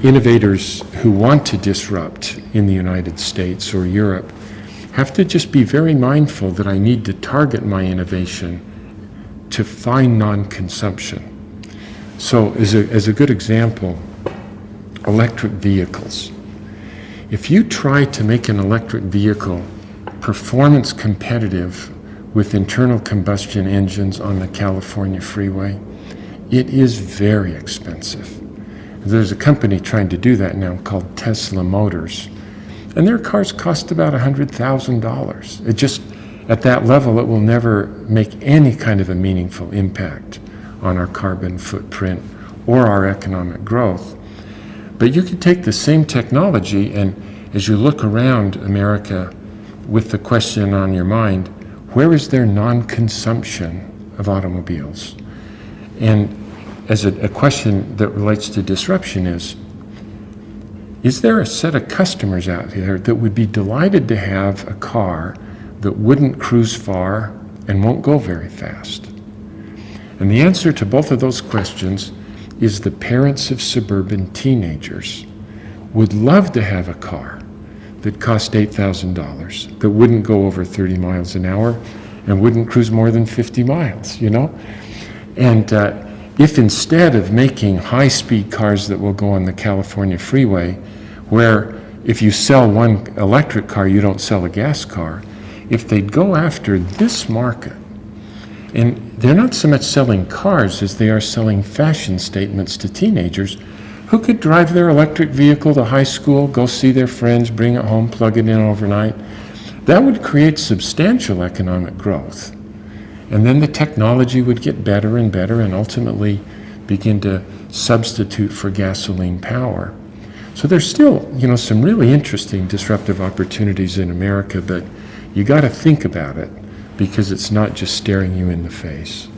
innovators who want to disrupt in the United States or Europe have to just be very mindful that I need to target my innovation to find non-consumption. So as a good example, electric vehicles. If you try to make an electric vehicle performance competitive with internal combustion engines on the California freeway, it is very expensive. There's a company trying to do that now called Tesla Motors, and their cars cost about $100,000. It just, at that level, it will never make any kind of a meaningful impact on our carbon footprint or our economic growth. But you could take the same technology, and as you look around America with the question on your mind, where is there non-consumption of automobiles? And as a question that relates to disruption is there a set of customers out there that would be delighted to have a car that wouldn't cruise far and won't go very fast? And the answer to both of those questions is the parents of suburban teenagers would love to have a car that cost $8,000, that wouldn't go over 30 miles an hour and wouldn't cruise more than 50 miles, you know? And if instead of making high-speed cars that will go on the California freeway, where if you sell one electric car, you don't sell a gas car, if they'd go after this market, and they're not so much selling cars as they are selling fashion statements to teenagers who could drive their electric vehicle to high school, go see their friends, bring it home, plug it in overnight, that would create substantial economic growth. And then the technology would get better and better and ultimately begin to substitute for gasoline power. So there's still, some really interesting disruptive opportunities in America, but you got to think about it because it's not just staring you in the face.